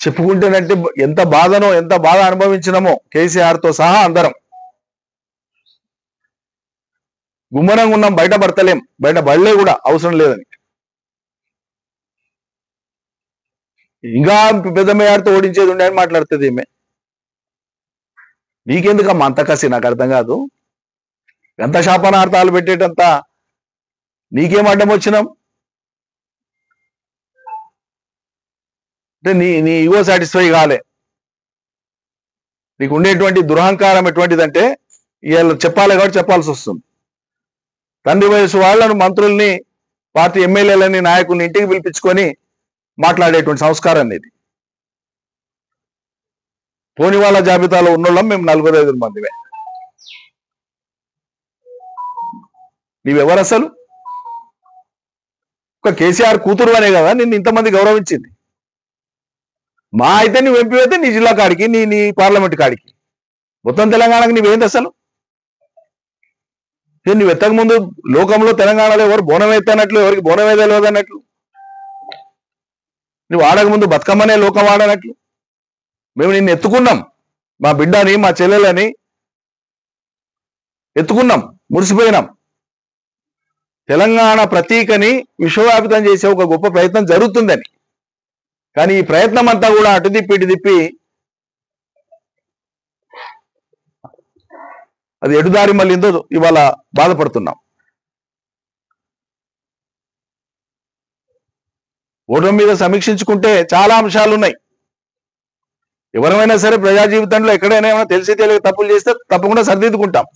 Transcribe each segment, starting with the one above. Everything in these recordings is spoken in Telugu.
చెప్పుకుంటేనంటే ఎంత బాధ అనుభవించినామో కేసీఆర్తో సహా అందరం. గుమ్మరంగా ఉన్నాం, బయట పడతలేం, బయట పడలే కూడా అవసరం లేదని. ఇంకా పెద్ద మేయర్తో ఓడించేది ఉండే అని మాట్లాడుతుంది ఈమె. నీకెందుకమ్మా అంత కసి? నాకు అర్థం కాదు. ఎంత శాపనార్థాలు పెట్టేటంత నీకేం అడ్డం వచ్చినాం? అంటే నీ ఈగో సాటిస్ఫై కాలే. నీకు ఉండేటువంటి దురహంకారం ఎటువంటిదంటే ఇవాళ చెప్పాలి కాబట్టి చెప్పాల్సి వస్తుంది. తండ్రి వయసు వాళ్ళను, మంత్రుల్ని, పార్టీ ఎమ్మెల్యేలని, నాయకుల్ని ఇంటికి పిలిపించుకొని మాట్లాడేటువంటి సంస్కారం ఇది. పోని వాళ్ళ జాబితాలో ఉన్నోళ్ళం మేము 45 మందిమే. నీవెవరు అసలు? ఒక కేసీఆర్ కూతురు అనే కదా నిన్ను ఇంతమంది గౌరవించింది. మా అయితే నువ్వు ఎంపీ అయితే నీ జిల్లా కాడికి, నీ పార్లమెంట్ కాడికి, మొత్తం తెలంగాణకి నువ్వేంది అసలు? నువ్వు ఎత్తక ముందు లోకంలో తెలంగాణలో ఎవరు బోనం ఎత్తనట్లు, ఎవరికి బోనం తెలియదు అన్నట్లు, నువ్వు ఆడకముందు బతుకమ్మనే లోకం ఆడనట్లు. మేము నిన్ను ఎత్తుకున్నాం, మా బిడ్డని, మా చెల్లెలని ఎత్తుకున్నాం, మురిసిపోయినాం. తెలంగాణ ప్రతీకని విశ్వవ్యాపితం చేసే ఒక గొప్ప ప్రయత్నం జరుగుతుందని. కానీ ఈ ప్రయత్నం అంతా కూడా అటు తిప్పి అది ఎడుదారి మళ్ళీందో ఇవాళ బాధపడుతున్నాం. ఓటమి మీద సమీక్షించుకుంటే చాలా అంశాలు ఉన్నాయి. ఎవరైనా సరే ప్రజా జీవితంలో ఎక్కడైనా ఏమైనా తెలిసి తెలియక తప్పులు చేస్తే తప్పకుండా సరిదిద్దుకుంటాం.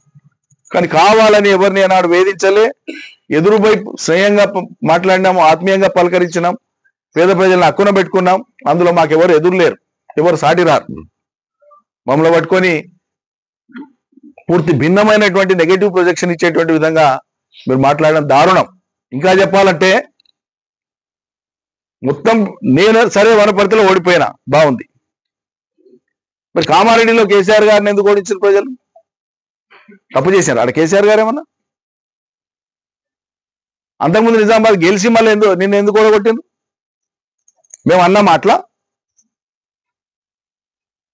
కానీ కావాలని ఎవరిని అన్నాడు వేధించలే. ఎదురుపై స్నేహంగా మాట్లాడినాము, ఆత్మీయంగా పలకరించినాం, పేద ప్రజలను హక్కున పెట్టుకున్నాం. అందులో మాకెవరు ఎదురులేరు, ఎవరు సాటి రారు. మమ్మల్ని పట్టుకొని పూర్తి భిన్నమైనటువంటి నెగటివ్ ప్రొజెక్షన్ ఇచ్చేటువంటి విధంగా మీరు మాట్లాడడం దారుణం. ఇంకా చెప్పాలంటే మొత్తం నేను సరే వనపర్తిలో ఓడిపోయినా బాగుంది. మరి కామారెడ్డిలో కేసీఆర్ గారిని ఎందుకు ఓడించారు ప్రజలు? తప్పు చేశారు ఆడ కేసీఆర్ గారు ఏమన్నా? అంతకుముందు నిజామాబాద్ గెలిచి మళ్ళీ నిన్ను ఎందుకు ఓడగొట్టిండ్రు? మేము అన్న మాటల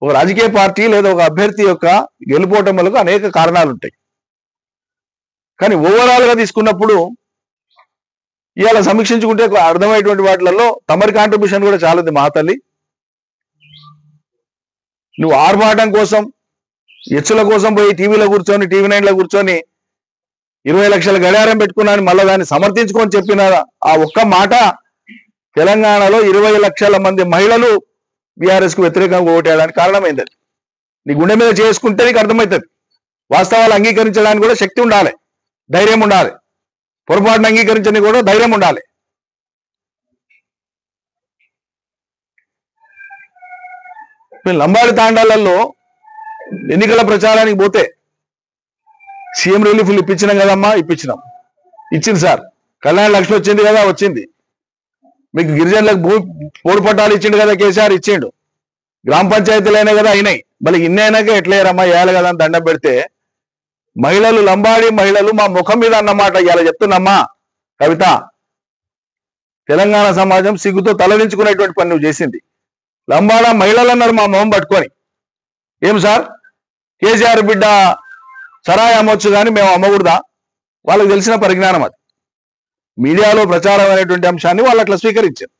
ఒక రాజకీయ పార్టీ లేదా ఒక అభ్యర్థి యొక్క గెలుపోటములకు అనేక కారణాలు ఉంటాయి. కానీ ఓవరాల్ గా తీసుకున్నప్పుడు ఇవాళ సమీక్షించుకుంటే అర్థమయ్యేటువంటి వాటిలలో తమరి కాంట్రిబ్యూషన్ కూడా చాలా ఉంది. మా తల్లి, నువ్వు ఆర్భాటం కోసం, ఎచ్చుల కోసం పోయి టీవీలో కూర్చొని, టీవీ 9లో కూర్చొని 20 లక్షల గడియారం పెట్టుకున్నాను మళ్ళీ దాన్ని సమర్థించుకొని చెప్పిన ఆ ఒక్క మాట తెలంగాణలో 20 లక్షల మంది మహిళలు బీఆర్ఎస్ కు వ్యతిరేకంగా ఓటేయడానికి కారణమైంది. అది నీ గుండె మీద చేసుకుంటే నీకు అర్థమవుతుంది. వాస్తవాలు అంగీకరించడానికి కూడా శక్తి ఉండాలి, ధైర్యం ఉండాలి. పొరపాటును అంగీకరించడానికి కూడా ధైర్యం ఉండాలి. మేము లంబాడి తాండాలలో ఎన్నికల ప్రచారానికి పోతే సీఎం రిలీఫ్లు ఇప్పించినాం కదమ్మా, ఇచ్చింది సార్. కళ్యాణ లక్ష్మి వచ్చింది కదా, వచ్చింది. మీకు గిరిజనులకు పోడు పట్టాలు ఇచ్చిండు కదా కేసీఆర్, ఇచ్చిండు. గ్రామ పంచాయతీలు అయినాయి కదా, అయినాయి. మళ్ళీ ఇన్ని అయినాక ఎట్లయ్యారమ్మా, వేయాలి కదా అని దండం పెడితే మహిళలు, లంబాడి మహిళలు మా ముఖం మీద అన్నమాట ఇవాళ చెప్తున్నామ్మా కవిత. తెలంగాణ సమాజం సిగ్గుతో తలదించుకునేటువంటి పని నువ్వు చేసింది. లంబాడ మహిళలు అన్నారు మా మొహం పట్టుకొని, ఏం సార్ కేసీఆర్ బిడ్డ సరాయి అమ్మొచ్చు కానీ మేము అమ్మకూడదా? వాళ్ళకి తెలిసిన పరిజ్ఞానం అది. మీడియాలో ప్రచారం అనేటువంటి అంశాన్ని వాళ్ళు అట్లా స్వీకరించారు.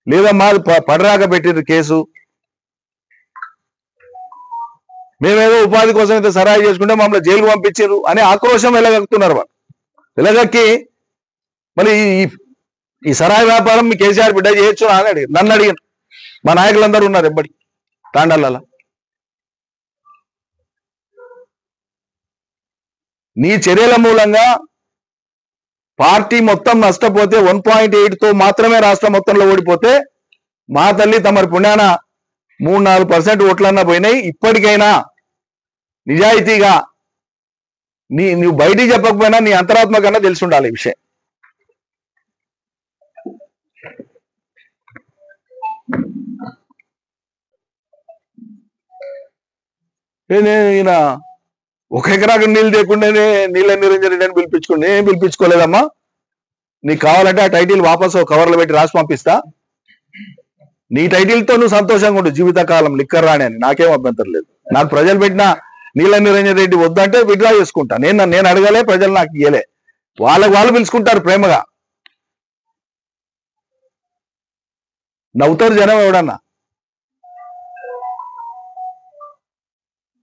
లేదమ్మా పడరాక పెట్టిన కేసు, మేమేదో ఉపాధి కోసం అయితే సరాయి చేసుకుంటే మమ్మల్ని జైలుకు పంపించారు అనే ఆక్రోశం వెళ్ళగక్కుతున్నారు వాళ్ళు. వెళ్ళగక్కి మరి ఈ సరాయి వ్యాపారం మీ కేసీఆర్ బిడ్డ చేయొచ్చు అని అడిగారు. నన్ను అడిగారు, మా నాయకులందరూ ఉన్నారు ఎప్పటి తాండాలలో. నీ చర్యల మూలంగా పార్టీ మొత్తం నష్టపోతే 1.8తో మాత్రమే రాష్ట్రం మొత్తంలో ఓడిపోతే మా తల్లి తమరి పుణ్యాన 3-4% ఓట్లన్నా పోయినాయి. ఇప్పటికైనా నిజాయితీగా నువ్వు బయటికి చెప్పకపోయినా నీ అంతరాత్మ కన్నా తెలిసి ఉండాలి ఈ విషయం. ఈయన 1 ఎకరాకు నీళ్ళు లేకుండానే నీళ్ళ నిరంజన్ రెడ్డి అని పిలిపించుకోండి. ఏం పిలిపించుకోలేదమ్మా. నీకు కావాలంటే ఆ టైటిల్ వాపసు కవర్లో పెట్టి రాసి పంపిస్తా. నీ టైటిల్తో నువ్వు సంతోషంగా ఉండు జీవితకాలం లిక్కర్ రాని అని, నాకేం అభ్యంతరం లేదు. నాకు ప్రజలు పెట్టిన నీల నిరంజన్ రెడ్డి వద్దంటే విత్డ్రా చేసుకుంటా. నేను అడగలే, ప్రజలు నాకు ఇయ్యలే. వాళ్ళు పిలుచుకుంటారు ప్రేమగా. నవ్వుతారు జనం. ఎవడన్నా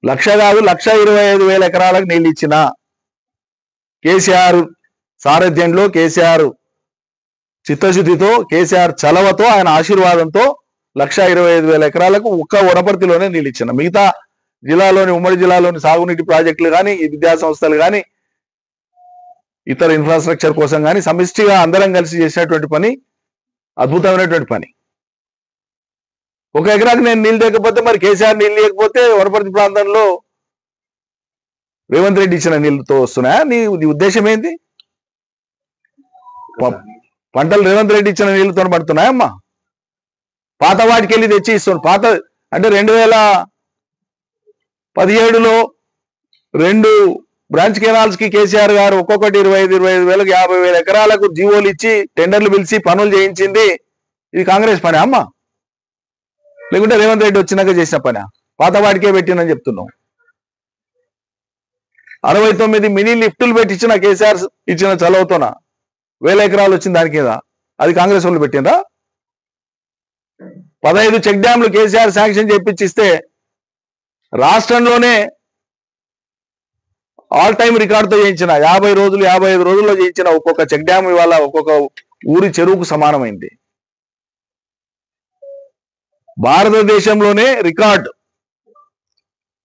1,00,000 కాదు 1,25,000 ఎకరాలకు నీళ్ళు ఇచ్చిన కేసీఆర్ సారథ్యంలో, కేసీఆర్ చిత్తశుద్ధితో, కేసీఆర్ చలవతో, ఆయన ఆశీర్వాదంతో 1,25,000 ఎకరాలకు ఒక్క వనపర్తిలోనే నీళ్ళు ఇచ్చిన. మిగతా జిల్లాలోని, ఉమ్మడి జిల్లాలోని సాగునీటి ప్రాజెక్టులు కానీ, విద్యా సంస్థలు కానీ, ఇతర ఇన్ఫ్రాస్ట్రక్చర్ కోసం కానీ సమిష్టిగా అందరం కలిసి చేసినటువంటి పని అద్భుతమైనటువంటి పని. ఒక ఎకరాకి నేను నీళ్ళు లేకపోతే, మరి కేసీఆర్ నీళ్ళు లేకపోతే వనపర్తి ప్రాంతంలో రేవంత్ రెడ్డి ఇచ్చిన నీళ్ళతో వస్తున్నాయా? నీ ఉద్దేశం ఏంటి? పంటలు రేవంత్ రెడ్డి ఇచ్చిన నీళ్ళతో పడుతున్నాయమ్మా? పాత వాటికి వెళ్ళి తెచ్చి ఇస్తున్నాడు. పాత అంటే 2017లో 2 బ్రాంచ్ కెనాల్స్ కి కేసీఆర్ గారు ఒక్కొక్కటి 25,000 50,000 ఎకరాలకు జీవోలు ఇచ్చి టెండర్లు పిలిచి పనులు చేయించింది. ఇది కాంగ్రెస్ పని అమ్మా? లేకుంటే రేవంత్ రెడ్డి వచ్చినాక చేసిన పని? పాత వాటికే పెట్టినని చెప్తున్నాం. 69 మినీ లిఫ్టులు పెట్టించిన కేసీఆర్ ఇచ్చిన చలవతోన 1,000 ఎకరాలు వచ్చింది దాని కింద. అది కాంగ్రెస్ వాళ్ళు పెట్టినరా? 15 చెక్ డ్యాంలు కేసీఆర్ శాంక్షన్ చేయించిస్తే రాష్ట్రంలోనే ఆల్ టైమ్ రికార్డుతో చేయించిన 50 రోజులు 55 రోజుల్లో చేయించిన ఒక్కొక్క చెక్ డ్యామ్ ఇవాళ ఒక్కొక్క ఊరి చెరువుకు సమానమైంది. భారతదేశంలోనే రికార్డు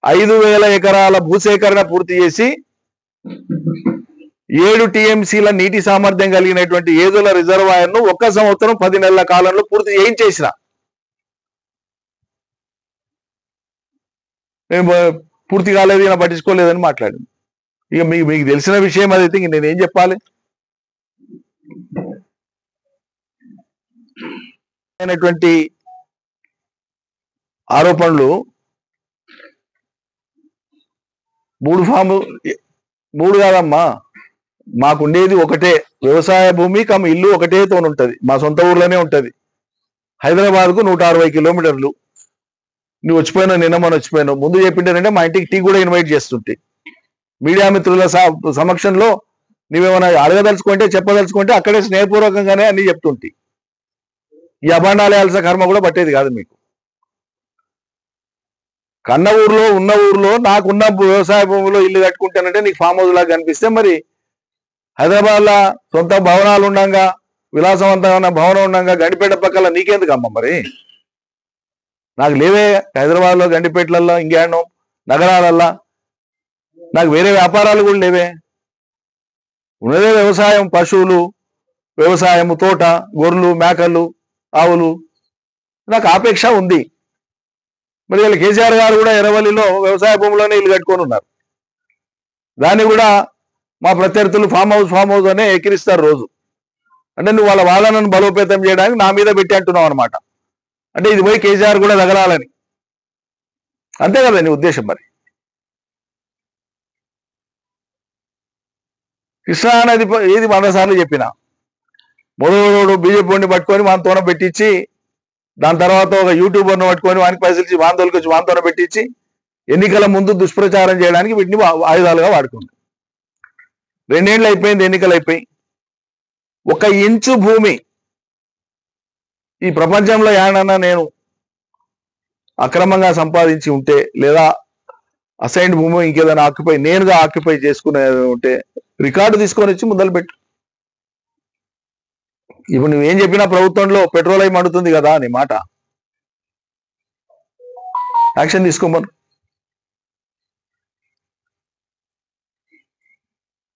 5,000 ఎకరాల భూసేకరణ పూర్తి చేసి 7 టీఎంసీల నీటి సామర్థ్యం కలిగినటువంటి ఏదుల రిజర్వాయర్ ను 1 సంవత్సరం 10 నెలల కాలంలో పూర్తి చేయించేసిన. మేము పూర్తి కాలేదు, ఈయన పట్టించుకోలేదని మాట్లాడింది. ఇక మీకు తెలిసిన విషయం అదైతే ఇంక నేనేం చెప్పాలి? అయినటువంటి ఆరోపణలు 3 కాదమ్మా, మాకుండేది ఒకటే వ్యవసాయ భూమి కమ్ ఇల్లు ఒకటే తోనుంటది. మా సొంత ఊర్లోనే ఉంటది. హైదరాబాద్కు 160 కిలోమీటర్లు. నువ్వు వచ్చిపోయినావు, నిన్న మనం వచ్చిపోయినావు. ముందు చెప్పింటారంటే మా ఇంటికి టీ కూడా ఇన్వైట్ చేస్తుంటే, మీడియా మిత్రుల సమక్షంలో నువ్వేమైనా అడగదలుచుకుంటే చెప్పదలుచుకుంటే అక్కడే స్నేహపూర్వకంగానే అన్ని చెప్తుంటే, ఈ అభాండాలు వేయాల్సిన కర్మ కూడా పట్టేది కాదు మీకు. కన్న ఊర్లో ఉన్న ఊర్లో నాకున్న వ్యవసాయ భూమిలో ఇల్లు కట్టుకుంటానంటే నీకు ఫామ్ హౌస్ లాగా కనిపిస్తే, మరి హైదరాబాద్లో సొంత భవనాలు ఉండగా, విలాసవంతమైన భవనం ఉండగా గండిపేట పక్కల నీకెందుకు అమ్మ? మరి నాకు లేవే హైదరాబాద్లో, గండిపేటలల్లో, ఇంకేడో నగరాలల్లా నాకు వేరే వ్యాపారాలు కూడా లేవే. ఉన్నదే వ్యవసాయం, పశువులు, వ్యవసాయము, తోట, గొర్రెలు, మేకలు, ఆవులు. నాకు ఆపేక్ష ఉంది. మరి వీళ్ళు కేసీఆర్ గారు కూడా ఎర్రవల్లిలో వ్యవసాయ భూమిలోనే ఇల్లు కట్టుకొని ఉన్నారు. దాన్ని కూడా మా ప్రత్యర్థులు ఫామ్ హౌస్ అనే ఎక్కిరిస్తారు రోజు. అంటే నువ్వు వాళ్ళ వాదనను బలోపేతం చేయడానికి నా మీద పెట్టి అంటున్నావు అనమాట. అంటే ఇది పోయి కేసీఆర్ కూడా తగలాలని, అంతే కదా నీ ఉద్దేశం? మరి కృష్ణా నది ఏది 100 సార్లు చెప్పినా, మొదలు బీజేపీ వాడిని పట్టుకొని వానితోన పెట్టించి, దాని తర్వాత ఒక యూట్యూబర్ను పట్టుకొని వానికి పైసలు ఇచ్చి వాంతోలకి వచ్చి వాంతోన పెట్టించి ఎన్నికల ముందు దుష్ప్రచారం చేయడానికి వీటిని ఆయుధాలుగా వాడుకుంది. 2 ఏళ్ళు అయిపోయింది, ఎన్నికలు అయిపోయి. 1 ఇంచు భూమి ఈ ప్రపంచంలో ఏడన్నా నేను అక్రమంగా సంపాదించి ఉంటే, లేదా అసైన్డ్ భూమి ఇంకేదైనా నేనుగా ఆక్యుపై చేసుకునే ఉంటే రికార్డు తీసుకొని వచ్చి మొదలుపెట్టు. ఇప్పుడు నువ్వేం చెప్పినా ప్రభుత్వంలో పెట్రోల్ అయి మండుతుంది కదా నీ మాట. యాక్షన్ తీసుకోమను.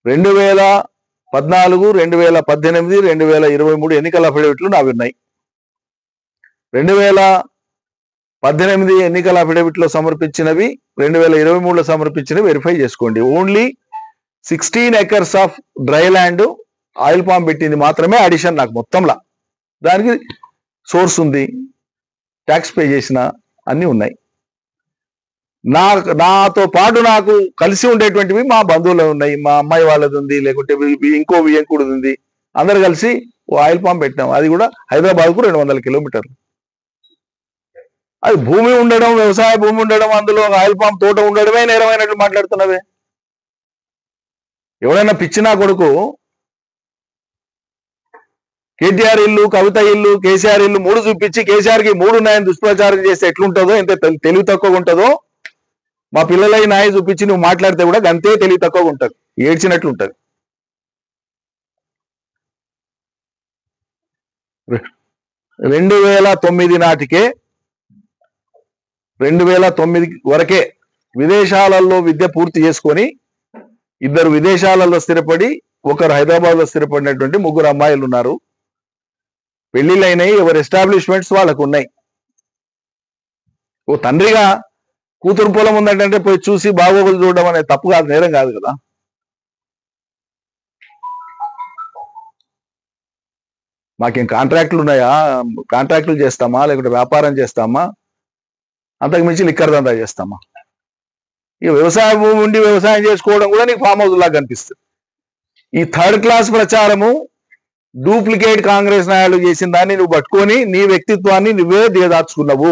2014, 2018, 2023 ఎన్నికల అఫిడవిట్లు నావి ఉన్నాయి. 2018 ఎన్నికల అఫిడవిట్లో సమర్పించినవి 2023లో సమర్పించినవి వెరిఫై చేసుకోండి. Only 16 acres of dry land oil palm పెట్టింది మాత్రమే అడిషన్ నాకు మొత్తంలా. దానికి సోర్స్ ఉంది, ట్యాక్స్ పే చేసిన అన్ని ఉన్నాయి. నాతో పాటు నాకు కలిసి ఉండేటువంటివి మా బంధువులు ఉన్నాయి, మా అమ్మాయి వాళ్ళది ఉంది, లేకుంటే ఇంకో వియంకుడు ఉంది. అందరు కలిసి ఓ ఆయిల్ పామ్ పెట్టినాం. అది కూడా హైదరాబాద్కు 200 కిలోమీటర్లు. అది భూమి ఉండడం, వ్యవసాయ భూమి ఉండడం, అందులో ఆయిల్ పామ్ తోట ఉండడమే నేరమైనట్లు మాట్లాడుతున్నవే. ఎవరైనా పిచ్చినా కొడుకు కేటీఆర్ ఇల్లు, కవిత ఇల్లు, కేసీఆర్ ఇల్లు 3 చూపించి కేసీఆర్ కి 3 ఉన్నాయని దుష్ప్రచారం చేస్తే ఎట్లుంటుందో, ఎంత తెలివి తక్కువగా ఉంటుందో, మా పిల్లలై నాయ చూపించి నువ్వు మాట్లాడితే కూడా అంతే తెలివి తక్కువగా ఉంటుంది, ఏడ్చినట్లు ఉంటుంది. 2009 నాటికే 2009 వరకే విదేశాలలో విద్య పూర్తి చేసుకొని 2 విదేశాలలో స్థిరపడి ఒకరు హైదరాబాద్ లో స్థిరపడినటువంటి 3 అమ్మాయిలు ఉన్నారు. పెళ్లిళ్ళైనాయి, ఎవరి ఎస్టాబ్లిష్మెంట్స్ వాళ్ళకు ఉన్నాయి. ఓ తండ్రిగా కూతురు పొలం ఉందంటే పోయి చూసి బాగోగులు చూడడం అనే తప్పు కాదు, నేరం కాదు కదా. మాకేం కాంట్రాక్టులు ఉన్నాయా, కాంట్రాక్టులు చేస్తామా, లేకుంటే వ్యాపారం చేస్తామా, అంతకు మించి లిక్కర్ దందా చేస్తామా? ఇక వ్యవసాయ భూమి ఉండి వ్యవసాయం చేసుకోవడం కూడా నీకు ఫామ్ హౌస్ లాగా కనిపిస్తుంది. ఈ 3rd క్లాస్ ప్రచారము, డూప్లికేట్ కాంగ్రెస్ నాయకులు చేసిన దాన్ని నువ్వు పట్టుకొని నీ వ్యక్తిత్వాన్ని నువ్వే దిగదార్చుకున్నావు.